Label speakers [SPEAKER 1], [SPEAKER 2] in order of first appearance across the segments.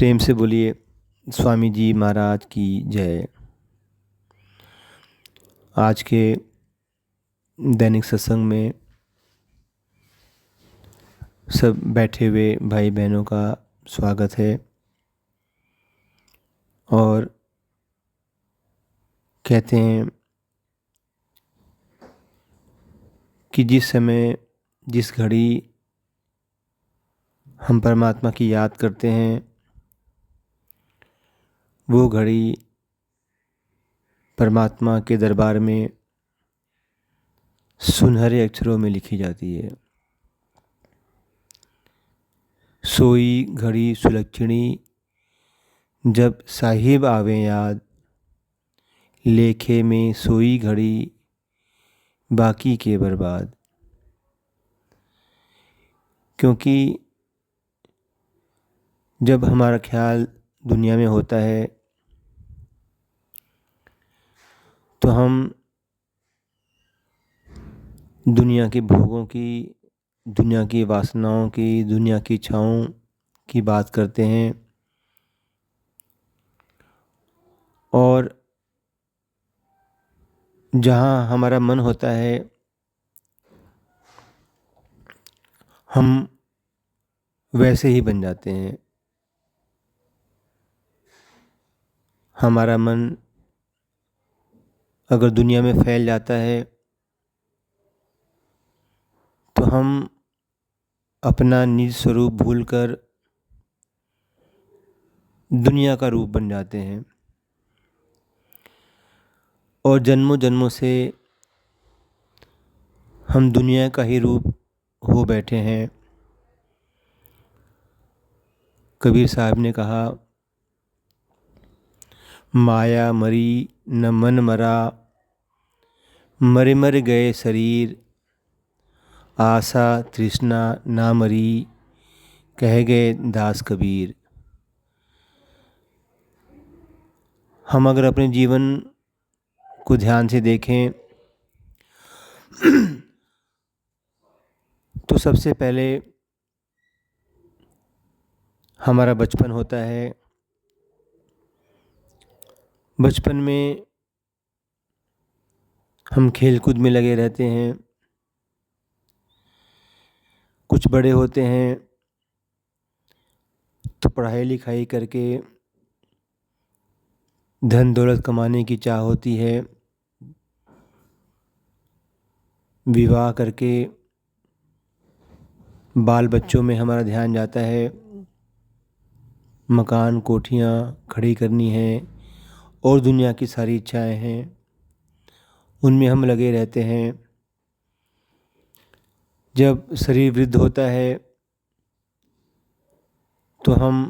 [SPEAKER 1] प्रेम से बोलिए स्वामी जी महाराज की जय। आज के दैनिक सत्संग में सब बैठे हुए भाई बहनों का स्वागत है। और कहते हैं कि जिस समय जिस घड़ी हम परमात्मा की याद करते हैं वो घड़ी परमात्मा के दरबार में सुनहरे अक्षरों में लिखी जाती है। सोई घड़ी सुलक्षणी जब साहिब आवे याद, लेखे में सोई घड़ी बाकी के बर्बाद। क्योंकि जब हमारा ख्याल दुनिया में होता है तो हम दुनिया के भोगों की, दुनिया की वासनाओं की, दुनिया की इच्छाओं की बात करते हैं। और जहाँ हमारा मन होता है हम वैसे ही बन जाते हैं। हमारा मन अगर दुनिया में फैल जाता है तो हम अपना निज स्वरूप भूलकर दुनिया का रूप बन जाते हैं। और जन्मों जन्मों से हम दुनिया का ही रूप हो बैठे हैं। कबीर साहब ने कहा, माया मरी न मन मरा, मरे मर गए शरीर, आशा तृष्णा ना मरी, कह गए दास कबीर। हम अगर अपने जीवन को ध्यान से देखें तो सबसे पहले हमारा बचपन होता है। बचपन में हम खेल कूद में लगे रहते हैं। कुछ बड़े होते हैं तो पढ़ाई लिखाई करके धन दौलत कमाने की चाह होती है। विवाह करके बाल बच्चों में हमारा ध्यान जाता है। मकान कोठियाँ खड़ी करनी हैं और दुनिया की सारी इच्छाएं हैं, उनमें हम लगे रहते हैं। जब शरीर वृद्ध होता है तो हम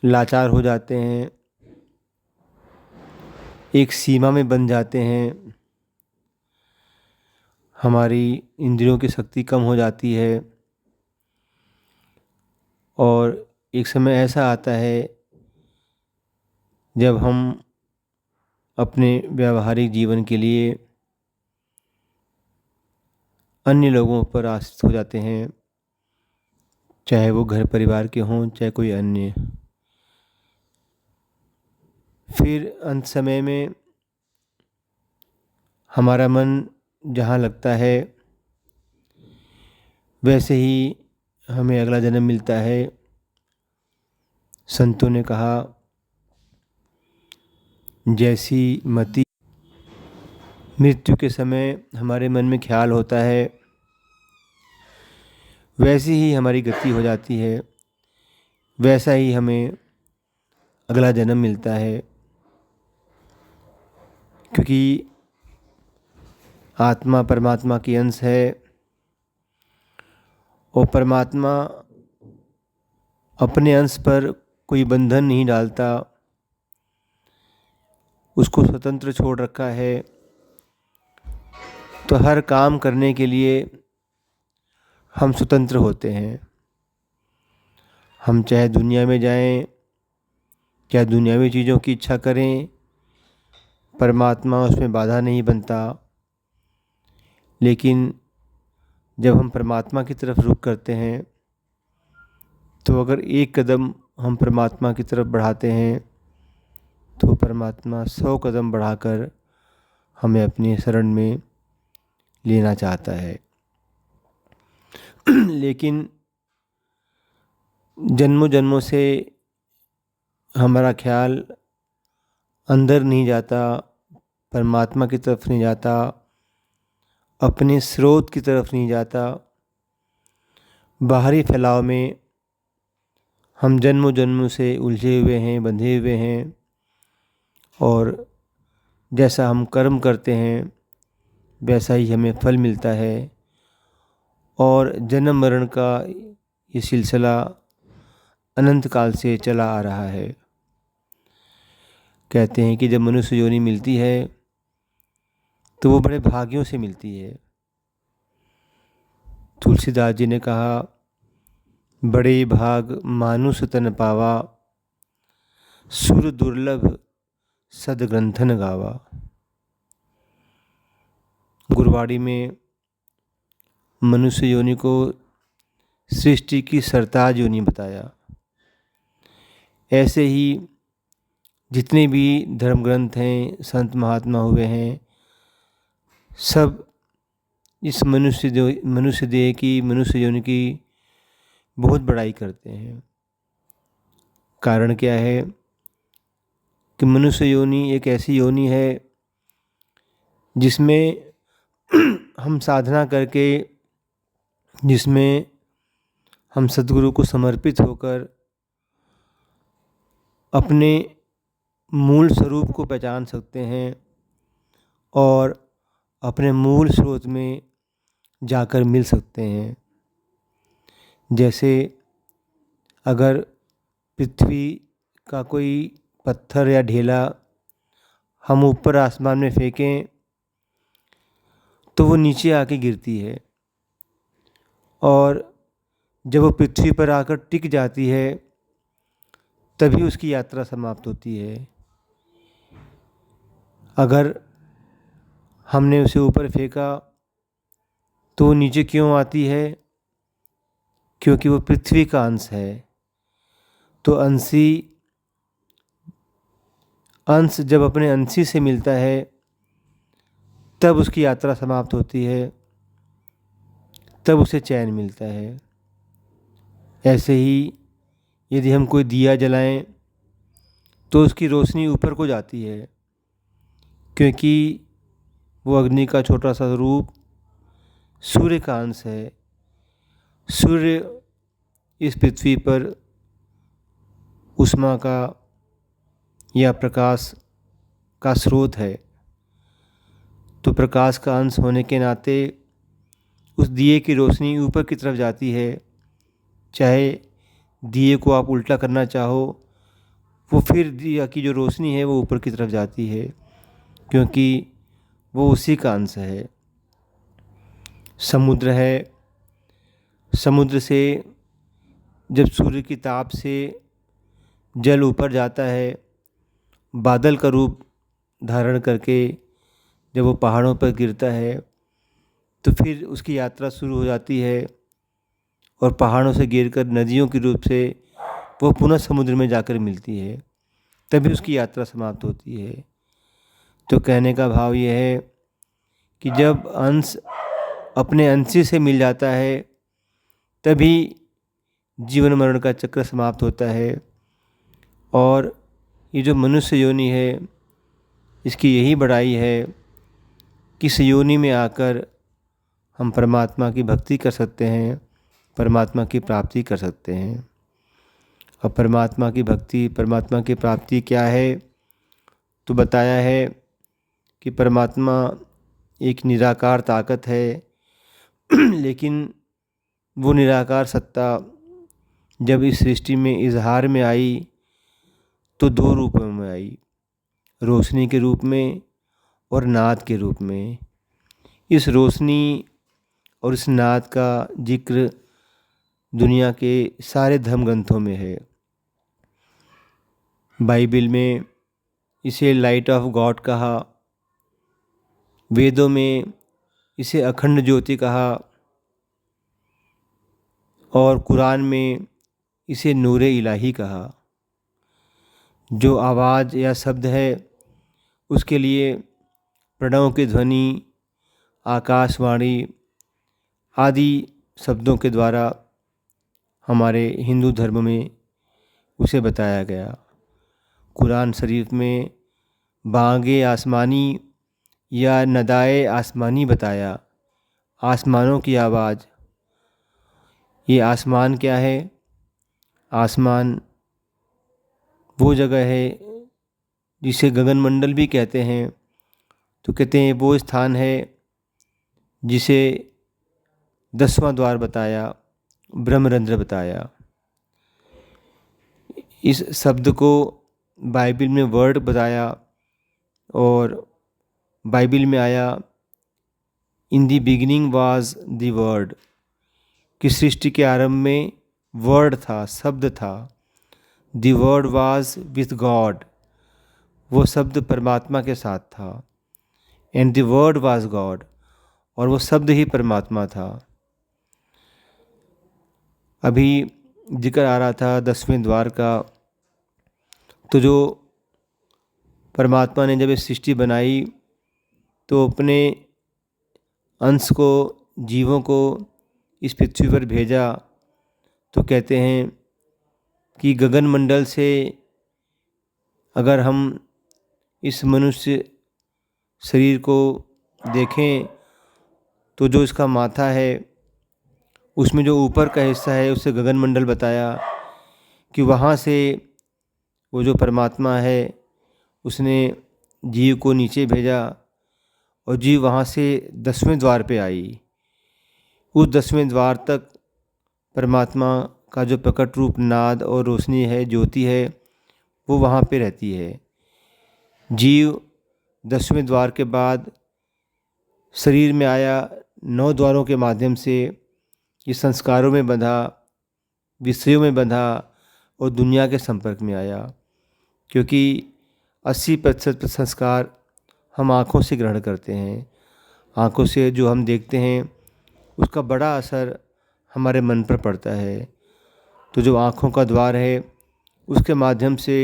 [SPEAKER 1] लाचार हो जाते हैं, एक सीमा में बंध जाते हैं। हमारी इंद्रियों की शक्ति कम हो जाती है और एक समय ऐसा आता है जब हम अपने व्यावहारिक जीवन के लिए अन्य लोगों पर आश्रित हो जाते हैं, चाहे वो घर परिवार के हों चाहे कोई अन्य। फिर अंत समय में हमारा मन जहाँ लगता है वैसे ही हमें अगला जन्म मिलता है। संतों ने कहा, जैसी मति मृत्यु के समय हमारे मन में ख्याल होता है वैसी ही हमारी गति हो जाती है, वैसा ही हमें अगला जन्म मिलता है। क्योंकि आत्मा परमात्मा की अंश है और परमात्मा अपने अंश पर कोई बंधन नहीं डालता, उसको स्वतंत्र छोड़ रखा है। तो हर काम करने के लिए हम स्वतंत्र होते हैं। हम चाहे दुनिया में जाएं, चाहे दुनियावी चीज़ों की इच्छा करें, परमात्मा उसमें बाधा नहीं बनता। लेकिन जब हम परमात्मा की तरफ रुख करते हैं तो अगर एक कदम हम परमात्मा की तरफ बढ़ाते हैं तो परमात्मा 100 कदम बढ़ाकर हमें अपनी शरण में लेना चाहता है। लेकिन जन्मों जन्मों से हमारा ख्याल अंदर नहीं जाता, परमात्मा की तरफ नहीं जाता, अपने स्रोत की तरफ नहीं जाता। बाहरी फैलाव में हम जन्मों जन्मों से उलझे हुए हैं, बंधे हुए हैं, और जैसा हम कर्म करते हैं वैसा ही हमें फल मिलता है। और जन्म मरण का ये सिलसिला अनंत काल से चला आ रहा है। कहते हैं कि जब मनुष्य योनि मिलती है तो वो बड़े भाग्यों से मिलती है। तुलसीदास जी ने कहा, बड़े भाग मानुष तन पावा, सुर दुर्लभ सदग्रंथन गावा। गुरवाड़ी में मनुष्य योनि को सृष्टि की सरताज योनि बताया। ऐसे ही जितने भी धर्म ग्रंथ हैं, संत महात्मा हुए हैं, सब इस मनुष्य देह की, मनुष्य योनि की बहुत बड़ाई करते हैं। कारण क्या है कि मनुष्य योनि एक ऐसी योनि है जिसमें हम साधना करके, जिसमें हम सद्गुरु को समर्पित होकर अपने मूल स्वरूप को पहचान सकते हैं और अपने मूल स्रोत में जाकर मिल सकते हैं। जैसे अगर पृथ्वी का कोई पत्थर या ढेला हम ऊपर आसमान में फेंकें तो वो नीचे आके गिरती है, और जब वो पृथ्वी पर आकर टिक जाती है तभी उसकी यात्रा समाप्त होती है। अगर हमने उसे ऊपर फेंका तो वो नीचे क्यों आती है? क्योंकि वो पृथ्वी का अंश है। तो अंश जब अपने अंशी से मिलता है तब उसकी यात्रा समाप्त होती है, तब उसे चैन मिलता है। ऐसे ही यदि हम कोई दिया जलाएं तो उसकी रोशनी ऊपर को जाती है, क्योंकि वो अग्नि का छोटा सा रूप सूर्य का अंश है। सूर्य इस पृथ्वी पर ऊष्मा का या प्रकाश का स्रोत है। तो प्रकाश का अंश होने के नाते उस दिए की रोशनी ऊपर की तरफ जाती है। चाहे दिए को आप उल्टा करना चाहो, वो फिर दिया की जो रोशनी है वो ऊपर की तरफ जाती है, क्योंकि वो उसी का अंश है। समुद्र है, समुद्र से जब सूर्य की ताप से जल ऊपर जाता है, बादल का रूप धारण करके जब वो पहाड़ों पर गिरता है तो फिर उसकी यात्रा शुरू हो जाती है, और पहाड़ों से गिरकर नदियों के रूप से वो पुनः समुद्र में जाकर मिलती है, तभी उसकी यात्रा समाप्त होती है। तो कहने का भाव यह है कि जब अंश अपने अंशी से मिल जाता है तभी जीवन मरण का चक्र समाप्त होता है। और ये जो मनुष्य योनि है, इसकी यही बड़ाई है कि इस योनि में आकर हम परमात्मा की भक्ति कर सकते हैं, परमात्मा की प्राप्ति कर सकते हैं। और परमात्मा की भक्ति, परमात्मा की प्राप्ति क्या है? तो बताया है कि परमात्मा एक निराकार ताकत है, लेकिन वो निराकार सत्ता जब इस सृष्टि में इजहार में आई तो दो रूपों में आई, रोशनी के रूप में और नाद के रूप में। इस रोशनी और इस नाद का जिक्र दुनिया के सारे धर्म ग्रंथों में है। बाइबल में इसे लाइट ऑफ गॉड कहा, वेदों में इसे अखंड ज्योति कहा, और कुरान में इसे नूर इलाही कहा। जो आवाज़ या शब्द है उसके लिए प्रणव की ध्वनि, आकाशवाणी आदि शब्दों के द्वारा हमारे हिंदू धर्म में उसे बताया गया। कुरान शरीफ में बांगे आसमानी या नदाए आसमानी बताया, आसमानों की आवाज़। ये आसमान क्या है? आसमान वो जगह है जिसे गगनमंडल भी कहते हैं। तो कहते हैं वो स्थान है जिसे 10वां द्वार बताया, ब्रह्मरंध्र बताया। इस शब्द को बाइबल में वर्ड बताया और बाइबल में आया in the beginning was the word, कि सृष्टि के आरंभ में वर्ड था, शब्द था। The word was with God, वो शब्द परमात्मा के साथ था। And the word was God, और वो शब्द ही परमात्मा था। अभी जिक्र आ रहा था 10वें द्वार का। तो जो परमात्मा ने जब ये सृष्टि बनाई तो अपने अंश को, जीवों को इस पृथ्वी पर भेजा। तो कहते हैं कि गगनमंडल से अगर हम इस मनुष्य शरीर को देखें तो जो इसका माथा है उसमें जो ऊपर का हिस्सा है उसे गगनमंडल बताया, कि वहाँ से वो जो परमात्मा है उसने जीव को नीचे भेजा और जीव वहाँ से 10वें द्वार पे आई। उस 10वें द्वार तक परमात्मा का जो प्रकट रूप नाद और रोशनी है, ज्योति है, वो वहाँ पे रहती है। जीव 10वें द्वार के बाद शरीर में आया, 9 द्वारों के माध्यम से ये संस्कारों में बंधा, विषयों में बंधा और दुनिया के संपर्क में आया। क्योंकि 80% संस्कार हम आँखों से ग्रहण करते हैं। आँखों से जो हम देखते हैं उसका बड़ा असर हमारे मन पर पड़ता है। तो जो आँखों का द्वार है उसके माध्यम से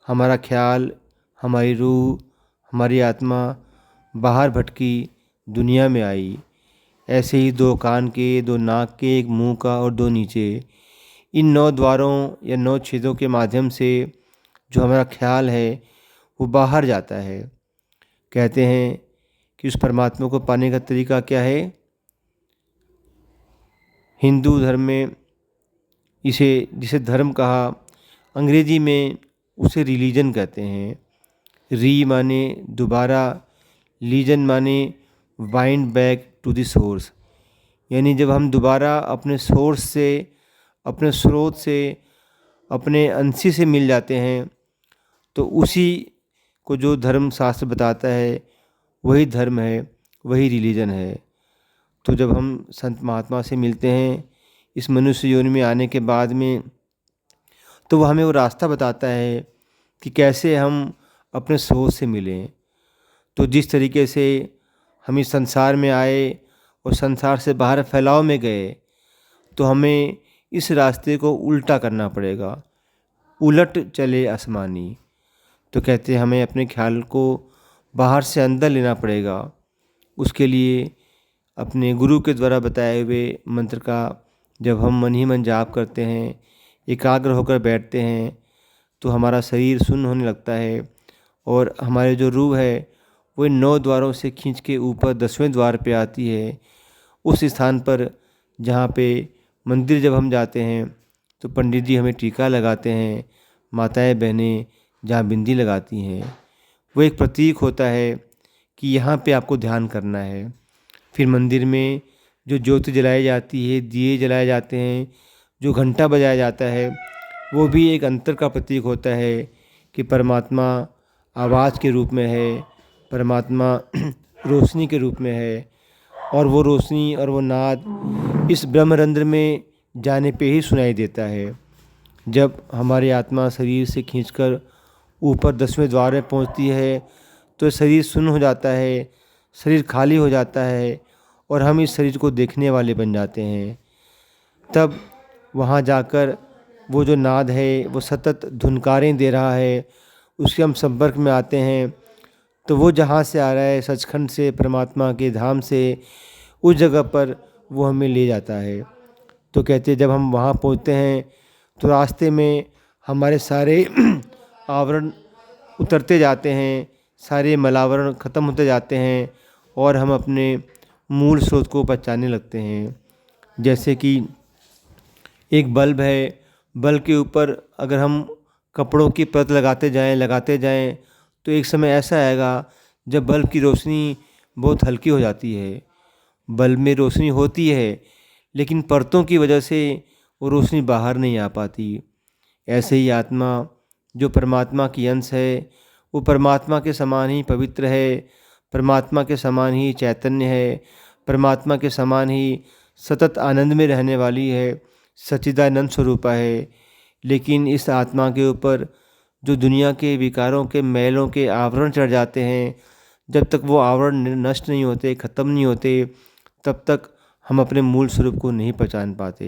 [SPEAKER 1] हमारा ख्याल, हमारी रूह, हमारी आत्मा बाहर भटकी, दुनिया में आई। ऐसे ही 2 कान के, 2 नाक के, 1 मुंह का और 2 नीचे, इन 9 द्वारों या 9 छेदों के माध्यम से जो हमारा ख्याल है वो बाहर जाता है। कहते हैं कि उस परमात्मा को पाने का तरीका क्या है? हिंदू धर्म में जिसे धर्म कहा, अंग्रेजी में उसे रिलीजन कहते हैं। री माने दोबारा, लीजन माने wind back to the source. यानी जब हम दोबारा अपने सोर्स से, अपने स्रोत से, अपने अंशी से मिल जाते हैं तो उसी को जो धर्म शास्त्र बताता है वही धर्म है, वही रिलीजन है। तो जब हम संत महात्मा से मिलते हैं इस मनुष्य योनि में आने के बाद में, तो वह हमें वो रास्ता बताता है कि कैसे हम अपने सोच से मिलें। तो जिस तरीके से हम इस संसार में आए और संसार से बाहर फैलाव में गए, तो हमें इस रास्ते को उल्टा करना पड़ेगा, उलट चले आसमानी। तो कहते हैं हमें अपने ख्याल को बाहर से अंदर लेना पड़ेगा। उसके लिए अपने गुरु के द्वारा बताए हुए मंत्र का जब हम मन ही मन जाप करते हैं, एकाग्र होकर बैठते हैं, तो हमारा शरीर शून्य होने लगता है और हमारे जो रूह है वो 9 द्वारों से खींच के ऊपर 10वें द्वार पे आती है। उस स्थान पर जहाँ पे मंदिर जब हम जाते हैं तो पंडित जी हमें टीका लगाते हैं, माताएं बहनें जहाँ बिंदी लगाती हैं, वो एक प्रतीक होता है कि यहाँ पे आपको ध्यान करना है। फिर मंदिर में जो ज्योति जलाई जाती है, दिए जलाए जाते हैं, जो घंटा बजाया जाता है, वो भी एक अंतर का प्रतीक होता है कि परमात्मा आवाज़ के रूप में है, परमात्मा रोशनी के रूप में है। और वो रोशनी और वो नाद इस ब्रह्मरंध्र में जाने पे ही सुनाई देता है। जब हमारी आत्मा शरीर से खींचकर ऊपर 10वें द्वार में पहुंचती है तो शरीर शून्य हो जाता है, शरीर खाली हो जाता है और हम इस शरीर को देखने वाले बन जाते हैं। तब वहाँ जाकर वो जो नाद है वो सतत धुनकारें दे रहा है, उसके हम संपर्क में आते हैं, तो वो जहाँ से आ रहा है, सचखंड से, परमात्मा के धाम से, उस जगह पर वो हमें ले जाता है। तो कहते हैं जब हम वहाँ पहुँचते हैं तो रास्ते में हमारे सारे आवरण उतरते जाते हैं, सारे मलावरण ख़त्म होते जाते हैं और हम अपने मूल स्रोत को पहचानने लगते हैं। जैसे कि एक बल्ब है, बल्ब के ऊपर अगर हम कपड़ों की परत लगाते जाएं तो एक समय ऐसा आएगा जब बल्ब की रोशनी बहुत हल्की हो जाती है। बल्ब में रोशनी होती है लेकिन परतों की वजह से वो रोशनी बाहर नहीं आ पाती। ऐसे ही आत्मा जो परमात्मा की अंश है, वो परमात्मा के समान ही पवित्र है, परमात्मा के समान ही चैतन्य है, परमात्मा के समान ही सतत आनंद में रहने वाली है, सच्चिदानंद स्वरूपा है। लेकिन इस आत्मा के ऊपर जो दुनिया के विकारों के मैलों के आवरण चढ़ जाते हैं, जब तक वो आवरण नष्ट नहीं होते, ख़त्म नहीं होते, तब तक हम अपने मूल स्वरूप को नहीं पहचान पाते।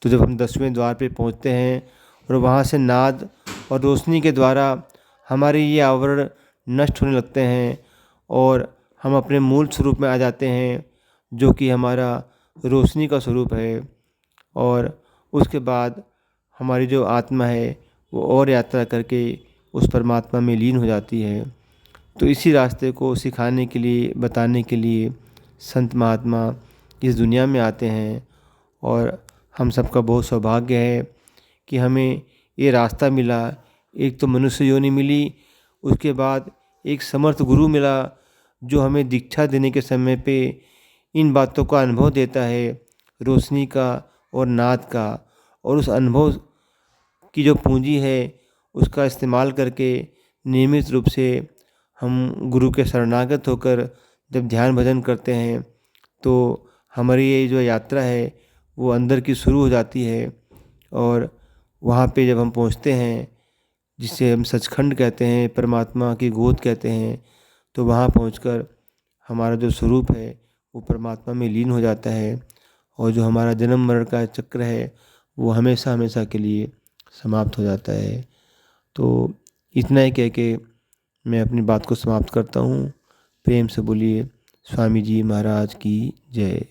[SPEAKER 1] तो जब हम 10वें द्वार पे पहुंचते हैं और वहाँ से नाद और रोशनी के द्वारा हमारे ये आवरण नष्ट होने लगते हैं और हम अपने मूल स्वरूप में आ जाते हैं, जो कि हमारा रोशनी का स्वरूप है। और उसके बाद हमारी जो आत्मा है वो और यात्रा करके उस परमात्मा में लीन हो जाती है। तो इसी रास्ते को सिखाने के लिए, बताने के लिए संत महात्मा इस दुनिया में आते हैं। और हम सबका बहुत सौभाग्य है कि हमें ये रास्ता मिला। एक तो मनुष्य योनि मिली, उसके बाद एक समर्थ गुरु मिला जो हमें दीक्षा देने के समय पे इन बातों का अनुभव देता है, रोशनी का और नाद का। और उस अनुभव की जो पूंजी है उसका इस्तेमाल करके नियमित रूप से हम गुरु के शरणागत होकर जब ध्यान भजन करते हैं तो हमारी ये जो यात्रा है वो अंदर की शुरू हो जाती है। और वहाँ पे जब हम पहुँचते हैं, जिसे हम सचखंड कहते हैं, परमात्मा की गोद कहते हैं, तो वहाँ पहुँचकर हमारा जो स्वरूप है वो परमात्मा में लीन हो जाता है और जो हमारा जन्म मरण का चक्र है वो हमेशा हमेशा के लिए समाप्त हो जाता है। तो इतना ही कह के मैं अपनी बात को समाप्त करता हूँ। प्रेम से बोलिए स्वामी जी महाराज की जय।